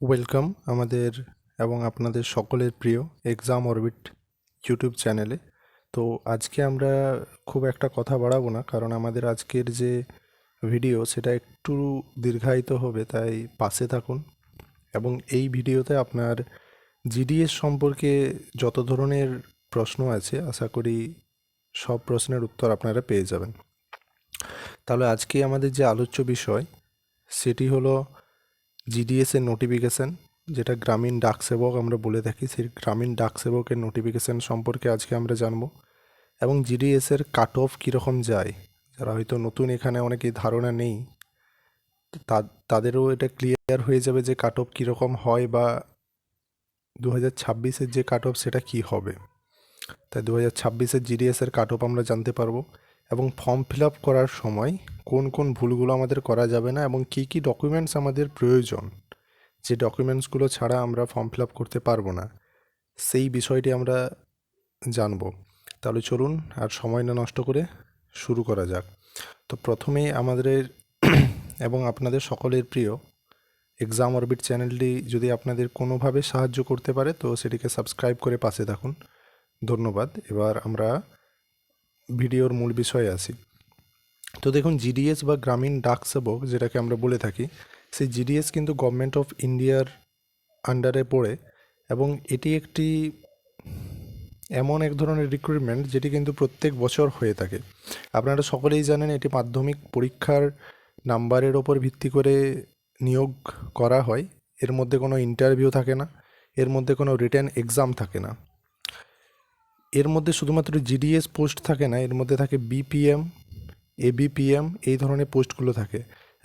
Welcome আমাদের এবং আপনাদের সকলের প্রিয় এক্সাম অরবিট ইউটিউব চ্যানেলে। তো আজকে আমরা খুব একটা কথা বাড়াবো না, কারণ আমাদের আজকের যে ভিডিও সেটা একটু দীর্ঘায়িত হবে, তাই পাশে থাকুন। এবং এই ভিডিওতে আপনার জিডিএস সম্পর্কে যত ধরনের প্রশ্ন আছে আশা করি সব প্রশ্নের উত্তর আপনারা পেয়ে যাবেন। তাহলে আজকে আমাদের যে আলোচ্য বিষয় সেটি হলো জিডিএস এর নোটিফিকেশান, যেটা গ্রামীণ ডাক সেবক আমরা বলে থাকি, সেই গ্রামীণ ডাক সেবকের নোটিফিকেশান সম্পর্কে আজকে আমরা জানব। এবং জিডিএস এর কাট অফ কীরকম যায়, যারা হয়তো নতুন এখানে অনেকেই ধারণা নেই, তাদেরও এটা ক্লিয়ার হয়ে যাবে যে কাট অফ কীরকম হয় বা 2026-এর যে কাট অফ সেটা কী হবে। তাই 2026-এর জিডিএস এর কাট অফ আমরা জানতে পারবো, এবং ফর্ম ফিল আপ করার সময় কোন কোন ভুলগুলো আমাদের করা যাবে না এবং কী কী ডকুমেন্টস আমাদের প্রয়োজন, যে ডকুমেন্টসগুলো ছাড়া আমরা ফর্ম ফিল আপ করতে পারবো না, সেই বিষয়টি আমরা জানব। তাহলে চলুন আর সময় না নষ্ট করে শুরু করা যাক। তো প্রথমেই আমাদের এবং আপনাদের সকলের প্রিয় এক্সাম অরবিট চ্যানেলটি যদি আপনাদের কোনোভাবে সাহায্য করতে পারে তো সেটিকে সাবস্ক্রাইব করে পাশে থাকুন। ধন্যবাদ। এবার আমরা ভিডিওর মূল বিষয়ে আসি। তো দেখুন, জিডিএস বা গ্রামীণ ডাক সেবক যেটাকে আমরা বলে থাকি, সেই জিডিএস কিন্তু গভর্নমেন্ট অফ ইন্ডিয়ার আন্ডারে পড়ে, এবং এটি একটি এমন এক ধরনের রিক্রুটমেন্ট যেটি কিন্তু প্রত্যেক বছর হয়ে থাকে। আপনারা সকলেই জানেন এটি মাধ্যমিক পরীক্ষার নাম্বারের ওপর ভিত্তি করে নিয়োগ করা হয়। এর মধ্যে কোনো ইন্টারভিউ থাকে না, এর মধ্যে কোনো রিটেন এক্সাম থাকে না, এর মধ্যে শুধুমাত্র জিডিএস পোস্ট থাকে না, এর মধ্যে থাকে বিপিএম, এবিপিএম, এই ধরনের পোস্টগুলো থাকে।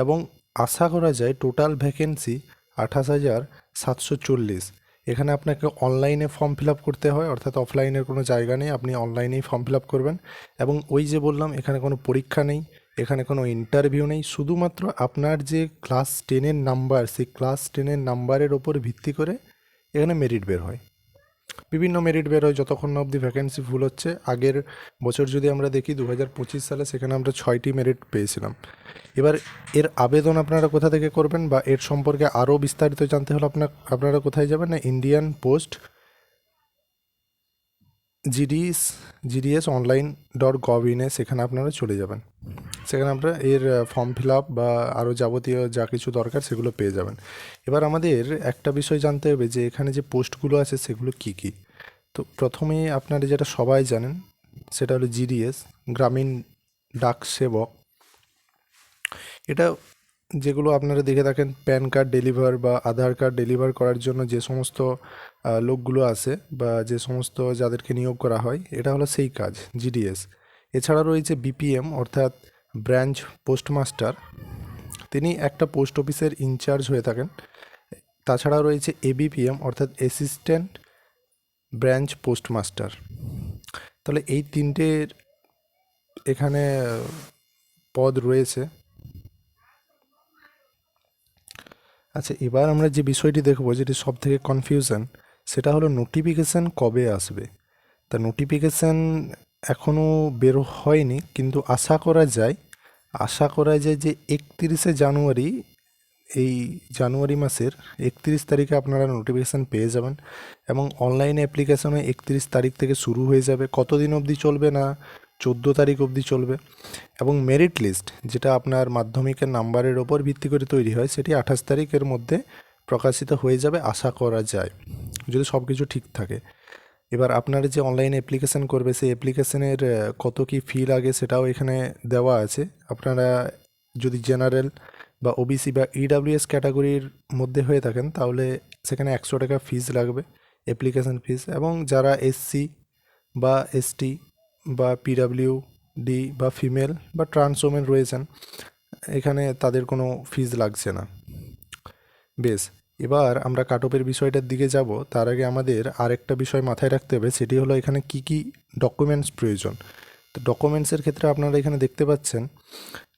এবং আশা করা যায় টোটাল ভ্যাকেন্সি 28,740। এখানে আপনাকে অনলাইনে ফর্ম ফিল আপ করতে হয়, অর্থাৎ অফলাইনের কোনো জায়গা নেই, আপনি অনলাইনেই ফর্ম ফিল আপ করবেন। এবং ওই যে বললাম, এখানে কোনো পরীক্ষা নেই, এখানে কোনো ইন্টারভিউ নেই, শুধুমাত্র আপনার যে ক্লাস 10-এর নাম্বার, সেই ক্লাস 10-এর নাম্বারের ওপর ভিত্তি করে এখানে মেরিট বের হয়। বিভিন্ন মেরিট বের হয় যতক্ষণ না অবধি ভ্যাকেন্সি ফুল হচ্ছে। আগের বছর যদি আমরা দেখি 2025 সালে, সেখানে আমরা 6টি মেরিট পেয়েছিলাম। এবার এর আবেদন আপনারা কোথা থেকে করবেন বা এর সম্পর্কে আরও বিস্তারিত জানতে হলে আপনারা কোথায় যাবেন না, Indian post GDS online .gov.in সেখানে আপনারা চলে যাবেন। সেখানে আপনারা এর ফর্ম ফিল আপ বা আরও যাবতীয় যা কিছু দরকার সেগুলো পেয়ে যাবেন। এবার আমাদের একটা বিষয় জানতে হবে যে এখানে যে পোস্টগুলো আছে সেগুলো কি কি। তো প্রথমেই আপনারা যেটা সবাই জানেন সেটা হলো জিডিএস, গ্রামীণ ডাক সেবক। এটা যেগুলো আপনারা দেখে থাকেন, প্যান কার্ড ডেলিভার বা আধার কার্ড ডেলিভার করার জন্য যে সমস্ত লোকগুলো আসে বা যে সমস্ত যাদেরকে নিয়োগ করা হয়, এটা হলো সেই কাজ জিডিএস। এছাড়া রয়েছে বিপিএম, অর্থাৎ ব্রাঞ্চ পোস্টমাস্টার, তিনি একটা পোস্ট অফিসের ইনচার্জ হয়ে থাকেন। তাছাড়া রয়েছে এবিপিএম, অর্থাৎ অ্যাসিস্ট্যান্ট ব্রাঞ্চ পোস্টমাস্টার। তাহলে এই তিনটের এখানে পদ রয়েছে। আচ্ছা, এবার আমরা যে বিষয়টি দেখব যেটি সব থেকে কনফিউশন, সেটা হলো নোটিফিকেশান কবে আসবে। তা নোটিফিকেশান এখনও বের হয়নি, কিন্তু আশা করা যায় যে 31শে জানুয়ারি, এই জানুয়ারি মাসের 31 তারিখে আপনারা নোটিফিকেশান পেয়ে যাবেন। এবং অনলাইনে অ্যাপ্লিকেশনে 31 তারিখ থেকে শুরু হয়ে যাবে। কতদিন অবধি চলবে না, 14 তারিখ অবধি চলবে। এবং মেরিট লিস্ট, যেটা আপনার মাধ্যমিকের নাম্বারের ওপর ভিত্তি করে তৈরি হয়, সেটি 28 তারিখের মধ্যে প্রকাশিত হয়ে যাবে আশা করা যায়, যদি সব কিছু ঠিক থাকে। এবার আপনারা যে অনলাইনে অ্যাপ্লিকেশান করবে, সেই অ্যাপ্লিকেশানের কত কী ফি লাগে সেটাও এখানে দেওয়া আছে। আপনারা যদি জেনারেল বা ওবিসি বা ইডাব্লিউএস ক্যাটাগরির মধ্যে হয়ে থাকেন তাহলে সেখানে 100 টাকা ফিস লাগবে, অ্যাপ্লিকেশান ফিস। এবং যারা এসসি বা এসটি বা পিডাব্লিউডি বা ফিমেল বা ট্রান্স ওমেন রয়েছেন, এখানে তাদের কোনো ফিস লাগছে না। বেশ, এবার আমরা কাট অফের বিষয়টার দিকে যাব। তার আগে আমাদের আরেকটা বিষয় মাথায় রাখতে হবে, সেটি হলো এখানে কি কি ডকুমেন্টস প্রয়োজন। তো ডকুমেন্টসের ক্ষেত্রে আপনারা এখানে দেখতে পাচ্ছেন,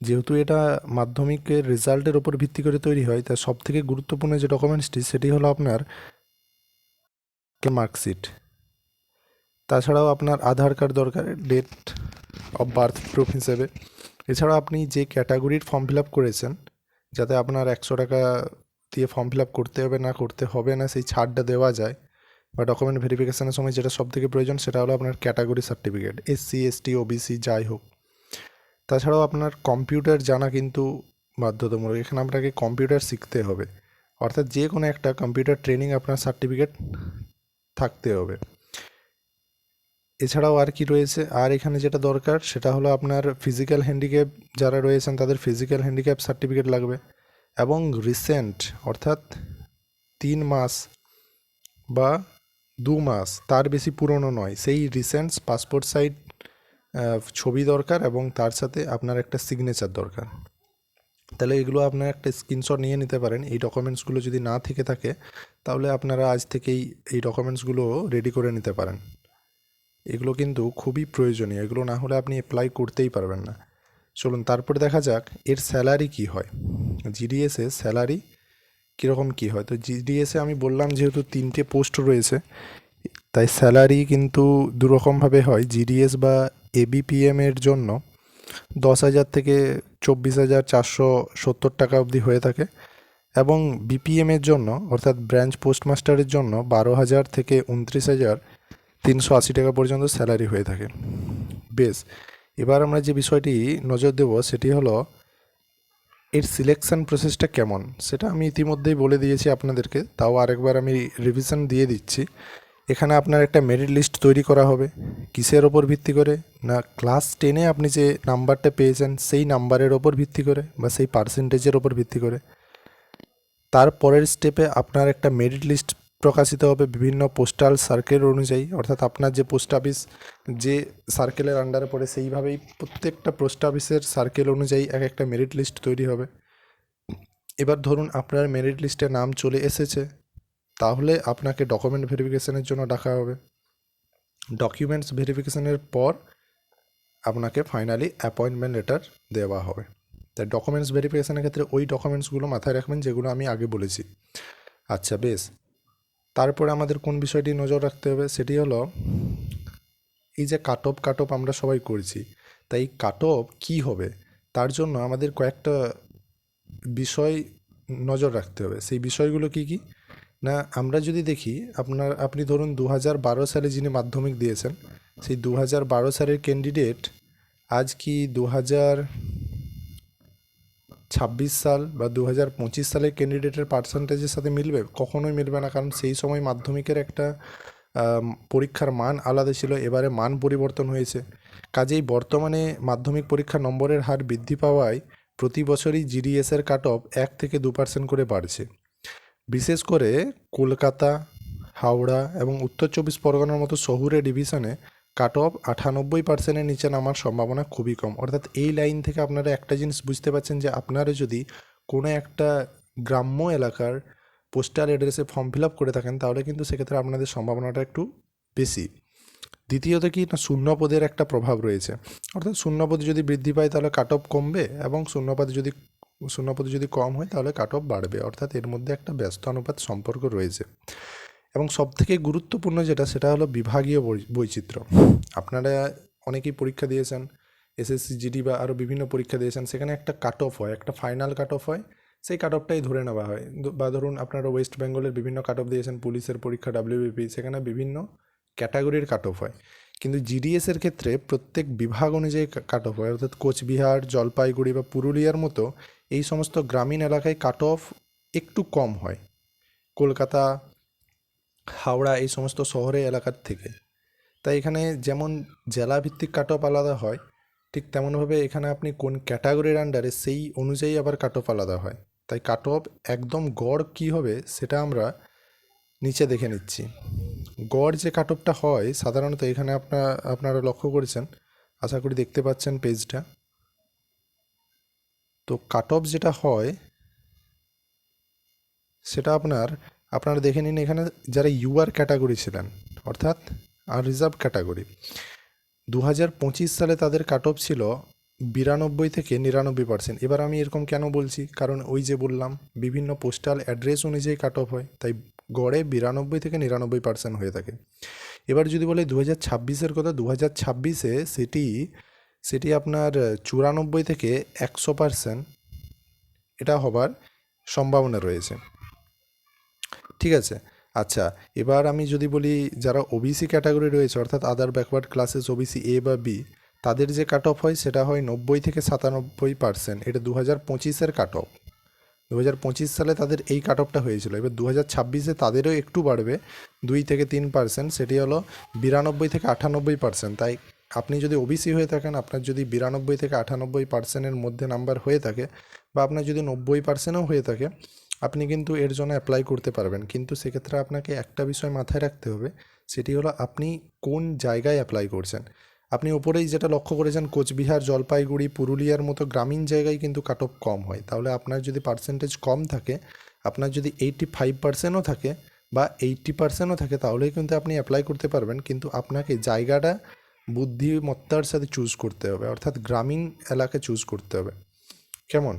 যেহেতু এটা মাধ্যমিকের রেজাল্টের ওপর ভিত্তি করে তৈরি হয়, তার সবথেকে গুরুত্বপূর্ণ যে ডকুমেন্টসটি সেটি হলো আপনার মার্কশিট। তাছাড়াও আপনার আধার কার্ড দরকার, ডেট অফ বার্থ প্রুফ হিসেবে। এছাড়াও আপনি যে ক্যাটাগরির ফর্ম ফিল আপ করেছেন, যাতে আপনার 100 টাকা দিয়ে ফর্ম ফিল আপ করতে হবে না করতে হবে না সেই ছাড়টা দেওয়া যায়, বা ডকুমেন্ট ভেরিফিকেশনের সময় যেটা সবথেকে প্রয়োজন সেটা হলো আপনার category certificate, SC ST OBC যাই হোক। তাছাড়াও আপনার কম্পিউটার জানা কিন্তু বাধ্যতামূলক, এখানে আপনাকে কম্পিউটার শিখতে হবে, অর্থাৎ যে কোনো একটা কম্পিউটার ট্রেনিং আপনার সার্টিফিকেট থাকতে হবে। এছাড়াও আর কি রয়েছে, আর এখানে যেটা দরকার সেটা হলো আপনার ফিজিক্যাল হ্যান্ডিক্যাপ যারা রয়েছেন তাদের ফিজিক্যাল হ্যান্ডিক্যাপ সার্টিফিকেট লাগবে, এবং রিসেন্ট অর্থাৎ 3 মাস বা 2 মাস তার বেশি পুরনো নয় সেই রিসেন্ট পাসপোর্ট সাইজ ছবি দরকার, এবং তার সাথে আপনার একটা সিগনেচার দরকার। তাহলে এগুলো আপনার একটা স্ক্রিনশট নিয়ে নিতে পারেন। এই ডকুমেন্টসগুলো যদি না থেকে থাকে তাহলে আপনারা আজ থেকেই এই ডকুমেন্টসগুলো রেডি করে নিতে পারেন। এগুলো কিন্তু খুবই প্রয়োজনীয়, এগুলো না হলে আপনি অ্যাপ্লাই করতেই পারবেন না। চলুন তারপরে দেখা যাক এর স্যালারি কি হয়, জিডিএসে স্যালারি কীরকম কী হয়। তো জিডিএসে আমি বললাম যেহেতু 3টে পোস্ট রয়েছে তাই স্যালারি কিন্তু দুরকমভাবে হয়। জিডিএস বা এবিপিএম এর জন্য 10,000 থেকে 24,470 টাকা অবধি হয়ে থাকে, এবং বিপিএমের জন্য অর্থাৎ ব্রাঞ্চ পোস্টমাস্টারের জন্য 12,000 থেকে 29,380 টাকা পর্যন্ত স্যালারি হয়ে থাকে। বেশ, এবার আমরা যে বিষয়টি নজর দেব সেটি হলো এর সিলেকশন প্রসেসটা কেমন। সেটা আমি ইতিমধ্যেই বলে দিয়েছি আপনাদেরকে, তাও আরেকবার আমি রিভিশন দিয়ে দিচ্ছি। এখানে আপনার একটা মেরিট লিস্ট তৈরি করা হবে, কিসের ওপর ভিত্তি করে না ক্লাস 10-এ আপনি যে নাম্বারটা পেয়েছেন সেই নাম্বারের ওপর ভিত্তি করে বা সেই পার্সেন্টেজের ওপর ভিত্তি করে। তারপরের স্টেপে আপনার একটা মেরিট লিস্ট প্রকাশিত হবে বিভিন্ন পোস্টাল সার্কেল অনুযায়ী, অর্থাৎ আপনার যে পোস্ট অফিস যে সার্কেলের আন্ডারে পড়ে সেইভাবেই প্রত্যেকটা পোস্ট অফিসের সার্কেল অনুযায়ী এক একটা মেরিট লিস্ট তৈরি হবে। এবার ধরুন আপনার মেরিট লিস্টে নাম চলে এসেছে, তাহলে আপনাকে ডকুমেন্ট ভেরিফিকেশনের জন্য ডাকা হবে। ডকুমেন্টস ভেরিফিকেশনের পর আপনাকে ফাইনালি অ্যাপয়েন্টমেন্ট লেটার দেওয়া হবে। তাই ডকুমেন্টস ভেরিফিকেশনের ক্ষেত্রে ওই ডকুমেন্টসগুলো মাথায় রাখবেন যেগুলো আমি আগে বলেছি। আচ্ছা বেশ, তারপরে আমাদের কোন বিষয়টি নজর রাখতে হবে সেটি হলো এই যে কাট অফ আমরা সবাই করছি, তাই কাট অফ কী হবে তার জন্য আমাদের কয়েকটা বিষয় নজর রাখতে হবে। সেই বিষয়গুলো কি কি না, আমরা যদি দেখি আপনি ধরুন 2012 সালে যিনি মাধ্যমিক দিয়েছেন সেই 2012 সালের ক্যান্ডিডেট আজ কি 2026 সাল বা 2025 সালের ক্যান্ডিডেটের পার্সেন্টেজের সাথে মিলবে? কখনোই মিলবে না, কারণ সেই সময় মাধ্যমিকের একটা পরীক্ষার মান আলাদা ছিল, এবারে মান পরিবর্তন হয়েছে। কাজেই বর্তমানে মাধ্যমিক পরীক্ষার নম্বরের হার বৃদ্ধি পাওয়ায় প্রতি বছরই জিডিএসের কাট অফ 1 থেকে 2% করে বাড়ছে। বিশেষ করে কলকাতা, হাওড়া এবং উত্তর 24 পরগনার মতো শহুরে ডিভিশনে কাট অফ 98%-এর নিচে নামার সম্ভাবনা খুবই কম। অর্থাৎ এই লাইন থেকে আপনারা একটা জিনিস বুঝতে পারছেন যে আপনারা যদি কোনো একটা গ্রাম্য এলাকার পোস্টাল অ্যাড্রেসে ফর্ম ফিল আপ করে থাকেন তাহলে কিন্তু সেক্ষেত্রে আপনাদের সম্ভাবনাটা একটু বেশি। দ্বিতীয়ত কি না, শূন্যপদের একটা প্রভাব রয়েছে, অর্থাৎ শূন্যপদ যদি বৃদ্ধি পায় তাহলে কাট অফ কমবে, এবং শূন্যপদ যদি কম হয় তাহলে কাট অফ বাড়বে, অর্থাৎ এর মধ্যে একটা ব্যস্ত অনুপাত সম্পর্ক রয়েছে। এবং সবথেকে গুরুত্বপূর্ণ যেটা সেটা হলো বিভাগীয় বৈচিত্র্য। আপনারা অনেকেই পরীক্ষা দিয়েছেন, এসএসসি জিডি বা আরও বিভিন্ন পরীক্ষা দিয়েছেন, সেখানে একটা কাট অফ হয়, একটা ফাইনাল কাট অফ হয়, সেই কাট অফটাই ধরে নেওয়া হয়। বা ধরুন আপনারা ওয়েস্ট বেঙ্গলের বিভিন্ন কাট অফ দিয়েছেন, পুলিশের পরীক্ষা ডাব্লিউবিপি, সেখানে বিভিন্ন ক্যাটাগরির কাট অফ হয়। কিন্তু জিডিএসের ক্ষেত্রে প্রত্যেক বিভাগ অনুযায়ী কাট অফ হয়, অর্থাৎ কোচবিহার, জলপাইগুড়ি বা পুরুলিয়ার মতো এই সমস্ত গ্রামীণ এলাকায় কাট অফ একটু কম হয় কলকাতা, হাওড়া এই সমস্ত শহরে এলাকার থেকে। তাই এখানে যেমন জেলাভিত্তিক কাট অফ আলাদা হয়, ঠিক তেমনভাবে এখানে আপনি কোন ক্যাটাগরির আন্ডারে সেই অনুযায়ী আবার কাট অফ আলাদা হয়। তাই কাট অফ একদম গড় কী হবে সেটা আমরা নিচে দেখে নিচ্ছি। গড় যে কাট অফটা হয় সাধারণত এখানে আপনারা লক্ষ্য করেছেন, আশা করি দেখতে পাচ্ছেন পেজটা। তো কাট অফ যেটা হয় সেটা আপনারা দেখে নিন, এখানে যারা ইউআর ক্যাটাগরি ছিলেন অর্থাৎ আনরিজার্ভ ক্যাটাগরি 2025 সালে তাদের কাট অফ ছিল 92 থেকে 99%। এবার আমি এরকম কেন বলছি, কারণ ওই যে বললাম বিভিন্ন পোস্টাল অ্যাড্রেস অনুযায়ী কাট অফ হয়, তাই গড়ে 92 থেকে 99% হয়ে থাকে। এবার যদি বলে 2026-এর কথা, 2026-এ সেটি আপনার 94 থেকে 100% এটা হবার সম্ভাবনা রয়েছে। ঠিক আছে। আচ্ছা, এবার আমি যদি বলি যারা ওবিসি ক্যাটাগরি রয়েছে অর্থাৎ আদার ব্যাকওয়ার্ড ক্লাসেস ওবিসি এ বা বি, তাদের যে কাট অফ হয় সেটা হয় 90 থেকে 97%। এটা 2025-এর কাট অফ। 2025 সালে তাদের এই কাট অফটা হয়েছিল। এবার 2026-এ তাদেরও একটু বাড়বে 2 থেকে 3%, সেটি হলো 92 থেকে 98%। তাই আপনি যদি ওবিসি হয়ে থাকেন, আপনার যদি 92 থেকে 98%-এর মধ্যে নাম্বার হয়ে থাকে, বা আপনার যদি 90%ও হয়ে থাকে, আপনি কিন্তু এর জন্য অ্যাপ্লাই করতে পারবেন। কিন্তু সেক্ষেত্রে আপনাকে একটা বিষয় মাথায় রাখতে হবে, সেটি হলো আপনি কোন জায়গায় অ্যাপ্লাই করছেন। আপনি ওপরেই যেটা লক্ষ্য করেছেন, কোচবিহার, জলপাইগুড়ি, পুরুলিয়ার মতো গ্রামীণ জায়গায় কিন্তু কাট অফ কম হয়। তাহলে আপনার যদি পার্সেন্টেজ কম থাকে, আপনার যদি 85%ও থাকে বা 80%ও থাকে, তাহলেই কিন্তু আপনি অ্যাপ্লাই করতে পারবেন। কিন্তু আপনাকে জায়গাটা বুদ্ধিমত্তার সাথে চুজ করতে হবে, অর্থাৎ গ্রামীণ এলাকা চুজ করতে হবে। কেমন?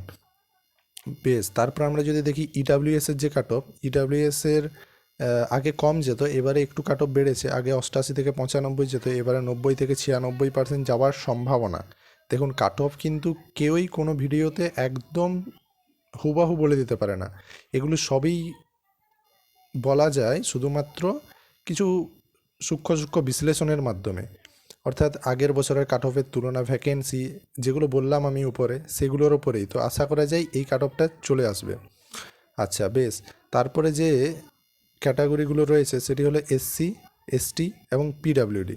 বেশ, তারপর আমরা যদি দেখি ইডাব্লিউএসের যে কাট অফ, ইডাব্লিউএসের আগে কম যেত, এবারে একটু কাট অফ বেড়েছে। আগে 88 থেকে 95 যেত, এবারে 90 থেকে 96% যাওয়ার সম্ভাবনা। দেখুন, কাট অফ কিন্তু কেউই কোনো ভিডিওতে একদম হুবাহু বলে দিতে পারে না। এগুলো সবই বলা যায় শুধুমাত্র কিছু সূক্ষ্ম সূক্ষ্ম বিশ্লেষণের মাধ্যমে। অর্থাৎ আগের বছরের কাট অফের তুলনা, ভ্যাকেন্সি যেগুলো বললাম আমি উপরে, সেগুলোর ওপরেই তো আশা করা যায় এই কাট অফটা চলে আসবে। আচ্ছা বেশ, তারপরে যে ক্যাটাগরিগুলো রয়েছে সেটি হলো এসসি, এসটি এবং পিডাব্লিউডি।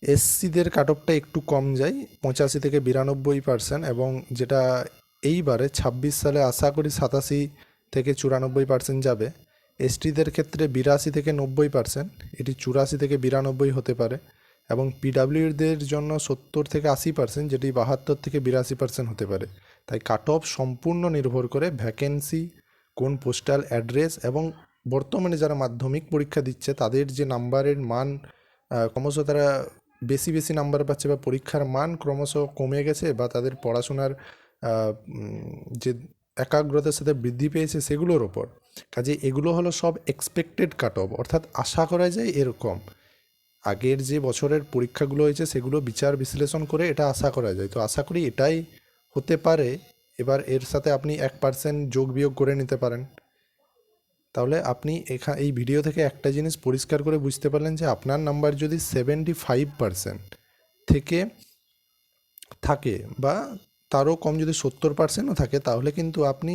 এসসিদের কাট অফটা একটু কম যায়, 85 থেকে 92%, এবং যেটা এইবারে 26 সালে আশা করি 87 থেকে 94% যাবে। এসটিদের ক্ষেত্রে 82 থেকে 90%, এটি 84 থেকে 92 হতে পারে। এবং পিডাব্লিউদের জন্য 70 থেকে 80%, যেটি 72 থেকে 82% হতে পারে। তাই কাট অফ সম্পূর্ণ নির্ভর করে ভ্যাকেন্সি, কোন পোস্টাল অ্যাড্রেস, এবং বর্তমানে যারা মাধ্যমিক পরীক্ষা দিচ্ছে তাদের যে নাম্বারের মান, ক্রমশ তারা বেশি বেশি নাম্বার পাচ্ছে, বা পরীক্ষার মান ক্রমশ কমে গেছে, বা তাদের পড়াশোনার যে একাগ্রতার সাথে বৃদ্ধি পেয়েছে, সেগুলোর ওপর। কাজে এগুলো হলো সব এক্সপেক্টেড কাট অফ, অর্থাৎ আশা করা যায় এরকম। আগের যে বছরের পরীক্ষাগুলো হয়েছে সেগুলো বিচার বিশ্লেষণ করে এটা আশা করা যায়। তো আশা করি এটাই হতে পারে। এবার এর সাথে আপনি 1% যোগ বিয়োগ করে নিতে পারেন। তাহলে আপনি এই ভিডিও থেকে একটা জিনিস পরিষ্কার করে বুঝতে পারলেন যে আপনার নাম্বার যদি 75% থেকে থাকে, বা তারও কম যদি 70%ও থাকে, তাহলে কিন্তু আপনি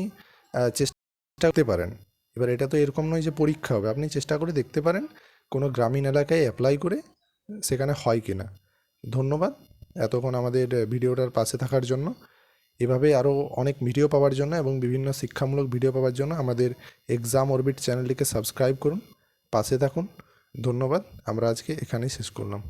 চেষ্টা করতে পারেন। এবার এটা তো এরকম নয় যে পরীক্ষা হবে, আপনি চেষ্টা করে দেখতে পারেন কোনো গ্রামীণ এলাকায় অ্যাপ্লাই করে সেখানে হয় কি না। ধন্যবাদ এতক্ষণ আমাদের ভিডিওটার পাশে থাকার জন্য। এভাবে আরও অনেক ভিডিও পাওয়ার জন্য এবং বিভিন্ন শিক্ষামূলক ভিডিও পাওয়ার জন্য আমাদের এক্সাম অরবিট চ্যানেলটিকে সাবস্ক্রাইব করুন, পাশে থাকুন। ধন্যবাদ, আমরা আজকে এখানেই শেষ করলাম।